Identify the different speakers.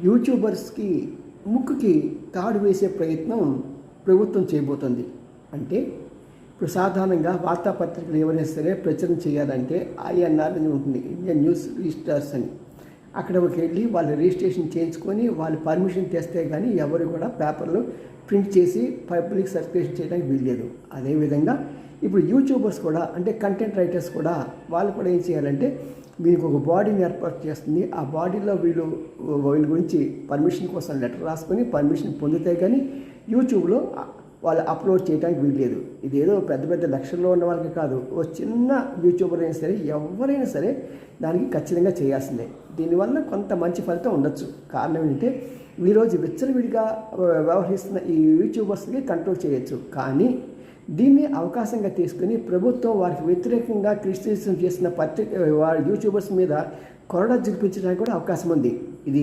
Speaker 1: యూట్యూబర్స్కి ముక్కుకి తాడు వేసే ప్రయత్నం ప్రభుత్వం చేయబోతుంది. అంటే ఇప్పుడు సాధారణంగా వార్తాపత్రికలు ఎవరైనా సరే ప్రచురణ చేయాలంటే ఐఎన్ఆర్ అని ఉంటుంది, ఇండియన్ న్యూస్ రిజిస్టర్స్ అని. అక్కడికి వెళ్ళి వాళ్ళు రిజిస్ట్రేషన్ చేయించుకొని వాళ్ళు పర్మిషన్ తెస్తే కానీ ఎవరు కూడా పేపర్లు ప్రింట్ చేసి పబ్లిక్ సర్క్యులేషన్ చేయడానికి వీల్లేదు. అదేవిధంగా ఇప్పుడు యూట్యూబర్స్ కూడా అంటే కంటెంట్ రైటర్స్ కూడా వాళ్ళు కూడా ఏం చేయాలంటే మీకు ఒక బాడీని ఏర్పాటు చేస్తుంది. ఆ బాడీలో వీళ్ళ గురించి పర్మిషన్ కోసం లెటర్ రాసుకొని పర్మిషన్ పొందితే కానీ యూట్యూబ్లో వాళ్ళు అప్లోడ్ చేయడానికి వీల్లేదు. ఇదేదో పెద్ద పెద్ద లక్షల్లో ఉన్న వాళ్ళకి కాదు, ఓ చిన్న యూట్యూబర్ అయినా సరే ఎవరైనా సరే దానికి ఖచ్చితంగా చేయాల్సిందే. దీనివల్ల కొంత మంచి ఫలితం ఉండొచ్చు. కారణం ఏంటంటే ఈరోజు విచ్చలవిడిగా వ్యవహరిస్తున్న ఈ యూట్యూబర్స్కి కంట్రోల్ చేయొచ్చు. కానీ దీన్ని అవకాశంగా తీసుకుని ప్రభుత్వం వారికి వ్యతిరేకంగా క్రిటిసిజం చేసిన వారి యూట్యూబర్స్ మీద కొరడా జరిపించడానికి కూడా అవకాశం ఉంది. ఇది